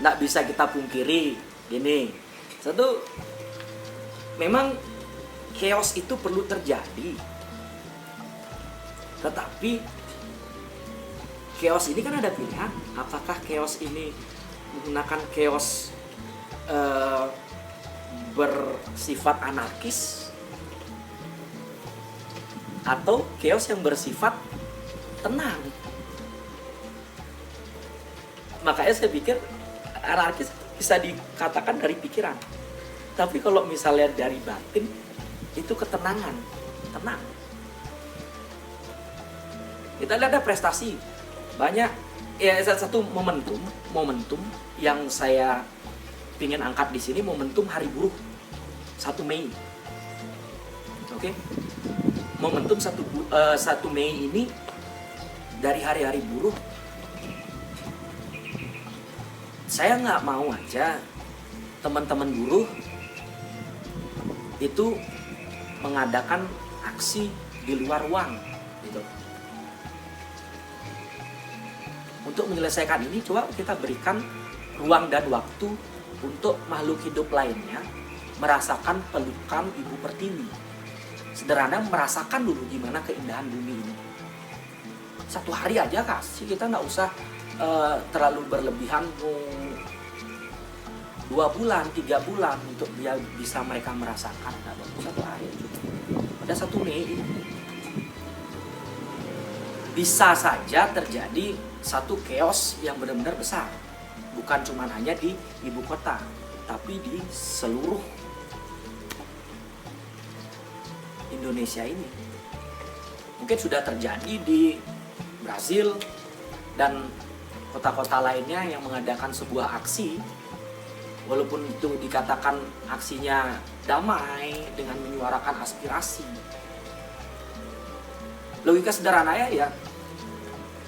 nggak bisa kita pungkiri gini. Satu, memang chaos itu perlu terjadi. Tetapi chaos ini kan ada pilihan. Apakah chaos ini menggunakan chaos bersifat anarkis atau chaos yang bersifat tenang? Makanya saya pikir anarkis bisa dikatakan dari pikiran. Tapi kalau misalnya dari batin, itu ketenangan, tenang. Kita lihat ada prestasi banyak. Ya, satu momentum yang saya ingin angkat di sini, momentum Hari Buruh 1 Mei. Oke. Momentum 1 Mei ini dari hari-hari buruh. Saya nggak mau aja teman-teman buruh itu mengadakan aksi di luar ruang gitu. Untuk menyelesaikan ini, coba kita berikan ruang dan waktu untuk makhluk hidup lainnya merasakan pelukan Ibu Pertiwi. Sederhana, merasakan dulu gimana keindahan bumi ini. 1 hari aja kasih, kita nggak usah terlalu berlebihan 2 bulan, 3 bulan untuk dia bisa mereka merasakan. Nggak bagus 1 hari juga. Pada 1 Mei ini bisa saja terjadi satu chaos yang benar-benar besar. Bukan cuma hanya di ibu kota, tapi di seluruh Indonesia ini. Mungkin sudah terjadi di Brasil dan kota-kota lainnya yang mengadakan sebuah aksi. Walaupun itu dikatakan aksinya damai dengan menyuarakan aspirasi. Logika sederhananya ya,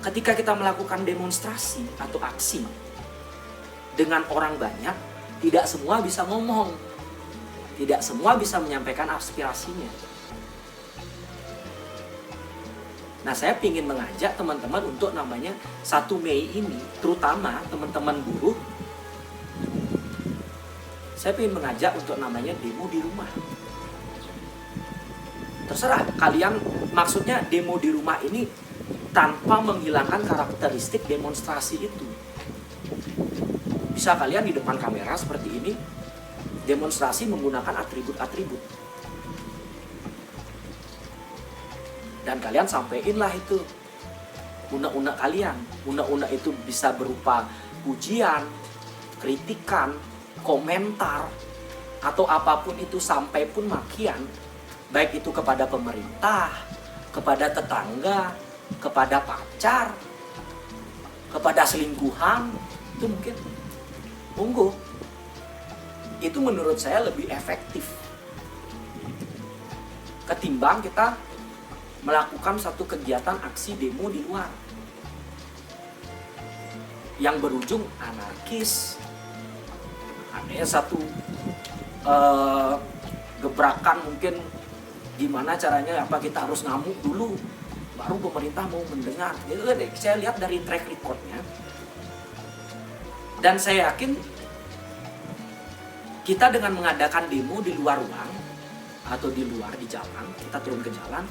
ketika kita melakukan demonstrasi atau aksi dengan orang banyak, tidak semua bisa ngomong, tidak semua bisa menyampaikan aspirasinya. Nah, saya ingin mengajak teman-teman untuk namanya 1 Mei ini, terutama teman-teman buruh, saya ingin mengajak untuk namanya demo di rumah. Terserah kalian, maksudnya demo di rumah ini tanpa menghilangkan karakteristik demonstrasi itu. Bisa kalian di depan kamera seperti ini demonstrasi menggunakan atribut-atribut. Dan kalian sampaiinlah itu unek-unek kalian. Unek-unek itu bisa berupa pujian, kritikan, komentar, atau apapun itu, sampai pun makian. Baik itu kepada pemerintah, kepada tetangga, kepada pacar, kepada selingkuhan, itu mungkin. Monggo. Itu menurut saya lebih efektif ketimbang kita melakukan satu kegiatan aksi demo di luar yang berujung anarkis. Ada satu gebrakan mungkin gimana caranya, apa kita harus ngamuk dulu baru pemerintah mau mendengar. Itu saya lihat dari track recordnya, dan saya yakin kita dengan mengadakan demo di luar ruang atau di luar, di jalan, kita turun ke jalan,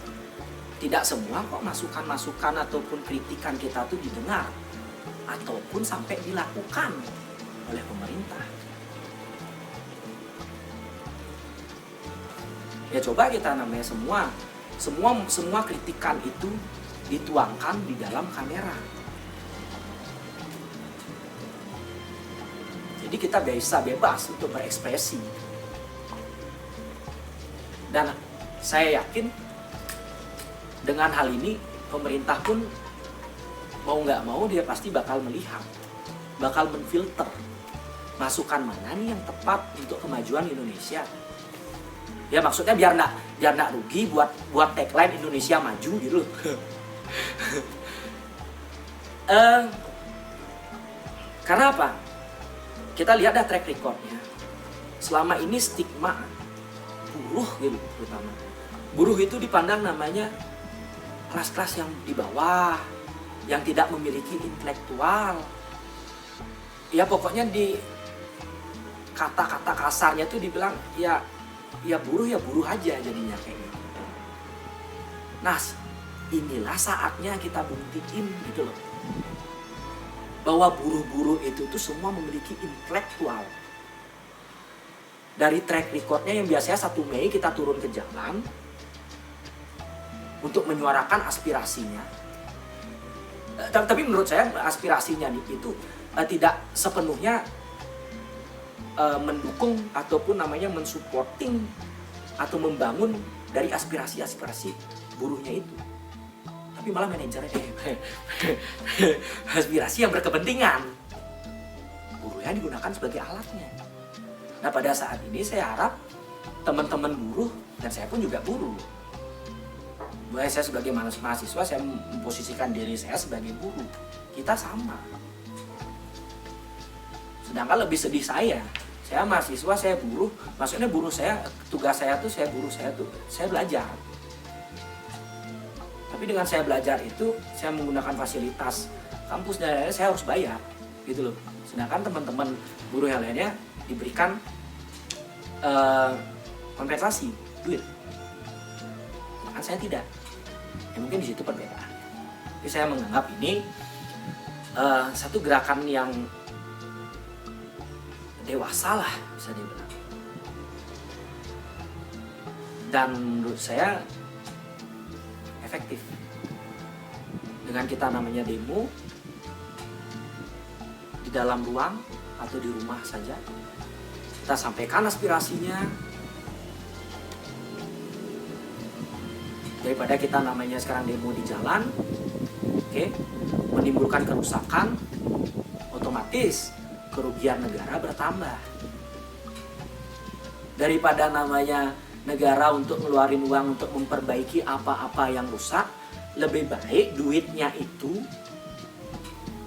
tidak semua kok masukan-masukan ataupun kritikan kita tuh didengar ataupun sampai dilakukan oleh pemerintah. Ya coba kita namanya semua kritikan itu dituangkan di dalam kamera. Jadi kita bisa bebas untuk berekspresi. Dan saya yakin dengan hal ini pemerintah pun mau nggak mau dia pasti bakal melihat, bakal menfilter masukan mana nih yang tepat untuk kemajuan Indonesia. Ya maksudnya biar nggak rugi buat tagline Indonesia maju gitu loh. Karena apa? Kita lihat dah track recordnya. Selama ini stigma buruh gitu, terutama buruh itu dipandang namanya kelas-kelas yang di bawah, yang tidak memiliki intelektual, ya pokoknya di kata-kata kasarnya tuh dibilang ya buruh aja jadinya kayak gitu. Nah, inilah saatnya kita buktiin gitu loh, bahwa buruh-buruh itu tuh semua memiliki intelektual. Dari track recordnya yang biasanya 1 Mei kita turun ke jalan untuk menyuarakan aspirasinya. Tapi menurut saya aspirasinya itu tidak sepenuhnya mendukung ataupun namanya mensupporting atau membangun dari aspirasi-aspirasi buruhnya itu. Tapi malah manajernya aspirasi yang berkepentingan. Buruhnya digunakan sebagai alatnya. Nah, pada saat ini saya harap teman-teman buruh, dan saya pun juga buruh. Saya sebagai mahasiswa, saya memposisikan diri saya sebagai buruh. Kita sama. Sedangkan lebih sedih saya mahasiswa, saya buruh. Maksudnya buruh saya, tugas saya tuh saya belajar. Tapi dengan saya belajar itu, saya menggunakan fasilitas kampus dan lain-lain, saya harus bayar, gitu loh. Sedangkan teman-teman buruh yang lainnya diberikan kompensasi, duit. Sedangkan saya tidak. Ya mungkin di situ perbedaan. Jadi saya menganggap ini satu gerakan yang dewasa lah, bisa dibilang. Dan menurut saya efektif. Dengan kita namanya demo di dalam ruang atau di rumah saja, kita sampaikan aspirasinya, daripada kita namanya sekarang demo di jalan, menimbulkan kerusakan, otomatis kerugian negara bertambah. Daripada namanya negara untuk ngeluarin uang untuk memperbaiki apa-apa yang rusak, lebih baik duitnya itu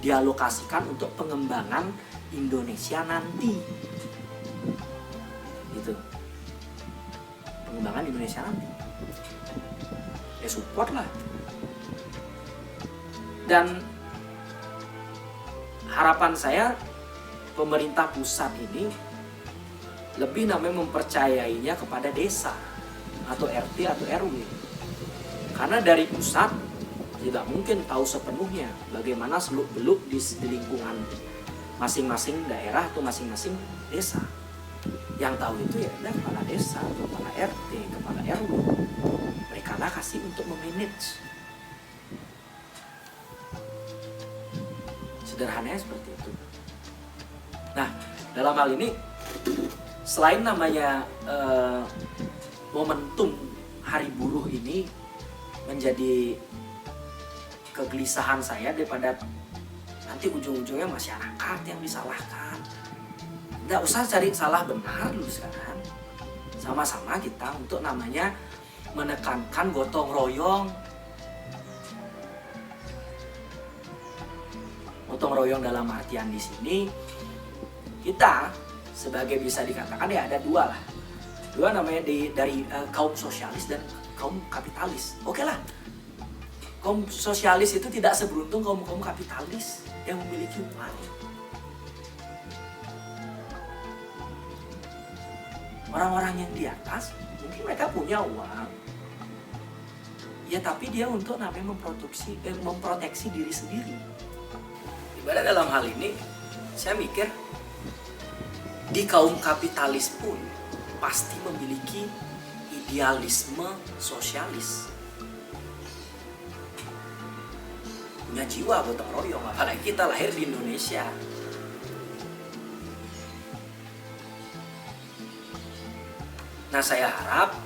dialokasikan untuk pengembangan Indonesia nanti. Gitu. Pengembangan Indonesia nanti. Ya support lah. Dan harapan saya pemerintah pusat ini lebih namanya mempercayainya kepada desa atau RT atau RW. Karena dari pusat tidak mungkin tahu sepenuhnya bagaimana seluk-beluk di lingkungan masing-masing daerah atau masing-masing desa. Yang tahu itu ya ada kepala desa, kepala RT, kepala RW. Mereka lah kasih untuk memanage. Sederhananya seperti itu. Nah, dalam hal ini selain namanya momentum Hari Buruh ini menjadi kegelisahan saya daripada nanti ujung-ujungnya masyarakat yang disalahkan. Nggak usah cari salah benar dulu sekarang. Sama-sama kita untuk namanya menekankan gotong royong. Gotong royong dalam artian di sini kita sebagai bisa dikatakan ya ada dua lah. Dua namanya dari kaum sosialis dan kaum kapitalis. Oke lah. Kaum sosialis itu tidak seberuntung kaum kapitalis yang memiliki uang. Orang-orang yang di atas mungkin mereka punya uang. Ya tapi dia untuk namanya memproteksi diri sendiri. Ibarat dalam hal ini saya mikir di kaum kapitalis pun pasti memiliki idealisme sosialis. Punya jiwa gotong royong, apalagi kita lahir di Indonesia. Nah, saya harap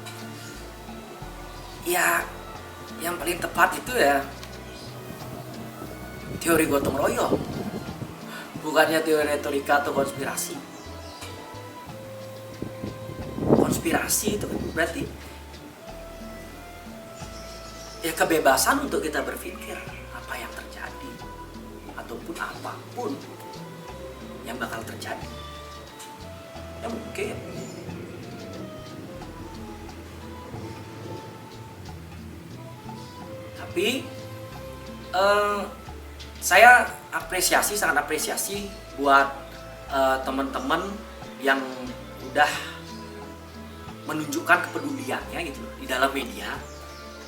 ya yang paling tepat itu ya teori gotong royong, bukannya teori retorika atau konspirasi. Konspirasi itu berarti ya kebebasan untuk kita berpikir apa yang terjadi ataupun apapun yang bakal terjadi. Ya mungkin tapi saya sangat apresiasi buat teman-teman yang udah menunjukkan kepeduliannya gitu di dalam media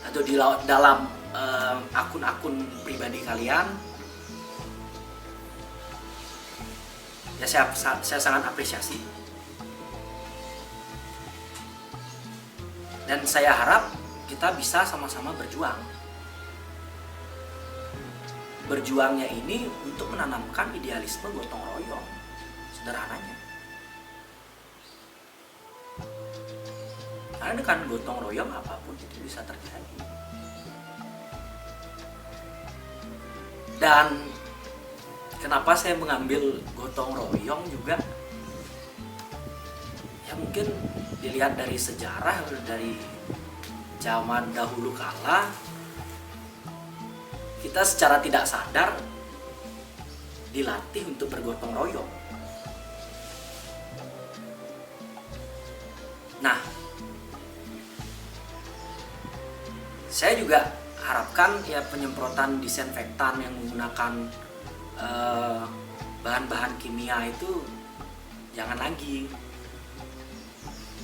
atau di dalam akun-akun pribadi kalian, ya saya sangat apresiasi. Dan saya harap kita bisa sama-sama berjuang. Berjuangnya ini untuk menanamkan idealisme gotong royong, sederhananya. Karena dengan gotong royong apapun itu bisa terjadi. Dan kenapa saya mengambil gotong royong juga? Ya mungkin dilihat dari sejarah, dari zaman dahulu kala, kita secara tidak sadar dilatih untuk bergotong royong. Nah, saya juga harapkan ya penyemprotan disinfektan yang menggunakan bahan-bahan kimia itu jangan lagi.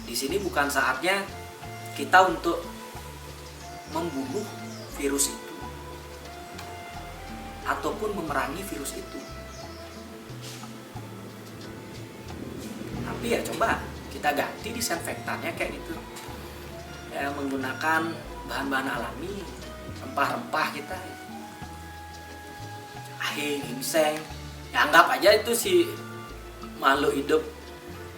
Di sini bukan saatnya kita untuk membunuh virus itu ataupun memerangi virus itu. Tapi ya coba kita ganti disinfektannya kayak gitu. Ya, menggunakan bahan-bahan alami, rempah-rempah kita. Jahe, ginseng. Ya anggap aja itu si makhluk hidup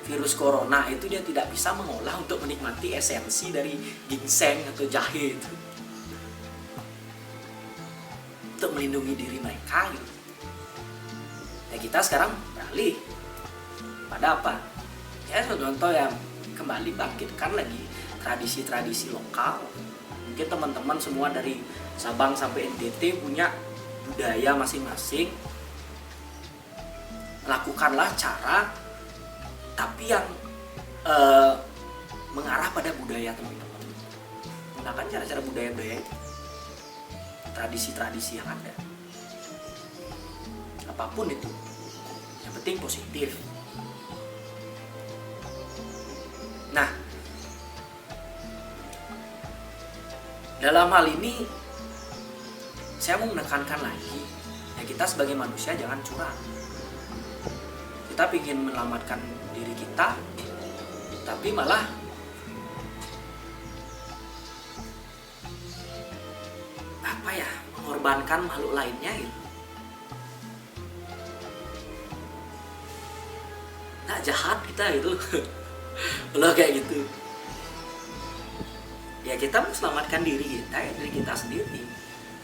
virus corona itu dia tidak bisa mengolah untuk menikmati esensi dari ginseng atau jahe itu. Untuk melindungi diri mereka gitu. Ya kita sekarang beralih pada apa? Ya contoh ya kembali bangkitkan lagi tradisi-tradisi lokal. Mungkin teman-teman semua dari Sabang sampai NTT punya budaya masing-masing. Lakukanlah cara tapi yang mengarah pada budaya teman-teman. Gunakan cara-cara budaya-budaya itu. Tradisi-tradisi yang ada, apapun itu, yang penting positif. Nah, dalam hal ini saya mau menekankan lagi, ya kita sebagai manusia jangan curang. Kita ingin menyelamatkan diri kita, tapi malah mengorbankan makhluk lainnya gitu. Nah jahat kita gitu. Kalau kayak gitu ya kita selamatkan diri kita, ya diri kita sendiri.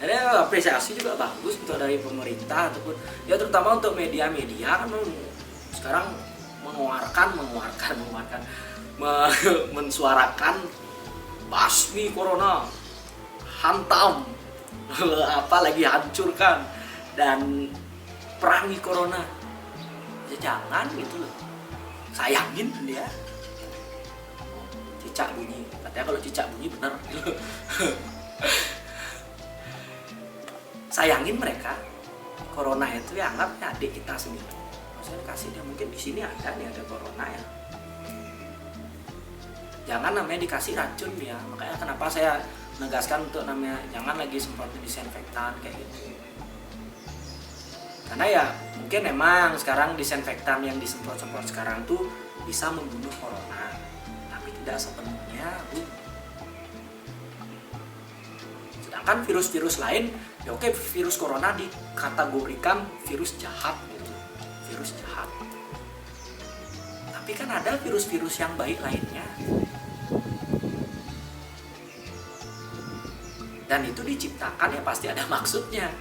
Ada apresiasi juga bagus untuk dari pemerintah ataupun ya terutama untuk media-media kan sekarang mensuarakan basmi corona, hantam, apalagi hancurkan dan perangi corona. Ya jangan gitu loh, sayangin dia. Cicak bunyi, katanya kalau cicak bunyi benar. Sayangin mereka. Corona itu ya anggapnya adik kita sendiri. Maksudnya kasih dia, mungkin di sini ada corona ya. Jangan namanya dikasih racun ya. Makanya kenapa saya menegaskan untuk namanya jangan lagi semprot disinfektan kayak gitu. Karena ya mungkin memang sekarang disinfektan yang disemprot-semprot sekarang tuh bisa membunuh corona, tapi tidak sepenuhnya. Sedangkan virus-virus lain, ya oke, virus corona dikategorikan virus jahat gitu, virus jahat. Tapi kan ada virus-virus yang baik lainnya. Dan itu diciptakan ya pasti ada maksudnya.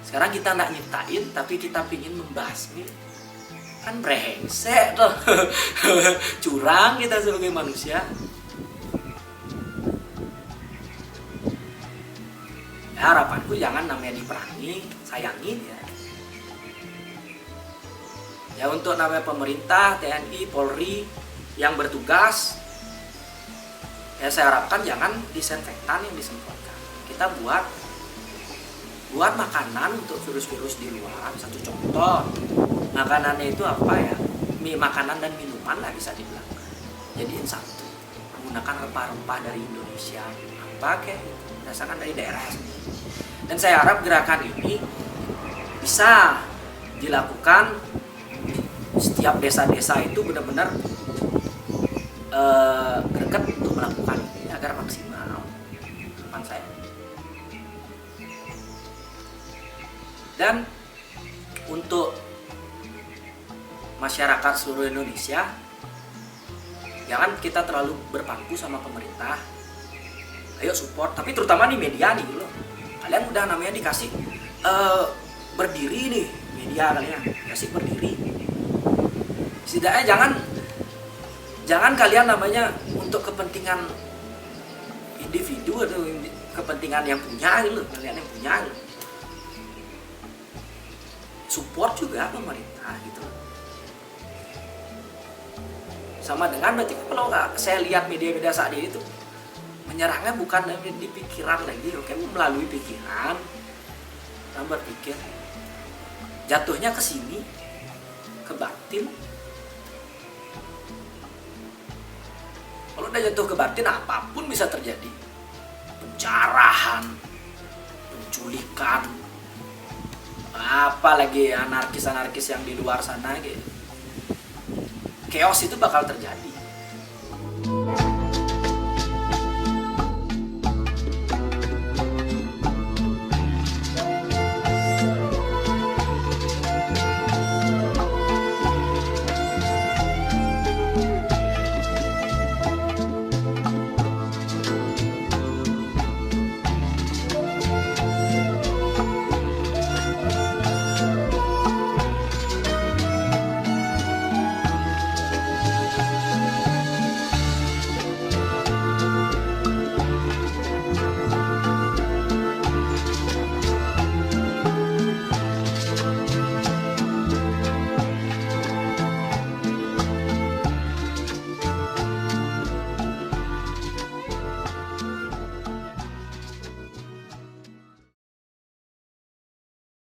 Sekarang kita nggak nyiptain, tapi kita pingin membasmi. Kan brengsek tuh. Curang kita sebagai manusia. Ya harapanku jangan namanya diperangi, sayangin ya. Ya untuk namanya pemerintah, TNI, Polri yang bertugas, ya saya harapkan jangan disinfektan yang disemprotkan. Kita buat buat makanan untuk virus-virus di luar. Satu contoh, makanannya itu apa ya, makanan dan minuman lah bisa dibilang, jadiin satu, menggunakan rempah-rempah dari Indonesia, apa kayak gitu, berdasarkan dari daerah sendiri. Dan saya harap gerakan ini bisa dilakukan setiap desa-desa itu benar-benar greget untuk melakukan ini agar maksimal. Harapan saya. Dan untuk masyarakat seluruh Indonesia, jangan kita terlalu berpaku sama pemerintah. Ayo support, tapi terutama di media nih loh. Kalian udah namanya dikasih berdiri nih, media kalian kasih berdiri. Setidaknya jangan kalian namanya untuk kepentingan individu atau kepentingan yang punya gitu loh, kalian yang punya gitu. Support juga pemerintah gitu. Sama dengan berarti kalau saya lihat media-media saat ini tuh menyerangnya bukan di pikiran lagi, oke, melalui pikiran, kita berpikir, jatuhnya ke sini, ke batin. Kalau udah jatuh ke batin, apapun bisa terjadi. Pencarahan, penculikan, apalagi anarkis-anarkis yang di luar sana gitu. Chaos itu bakal terjadi.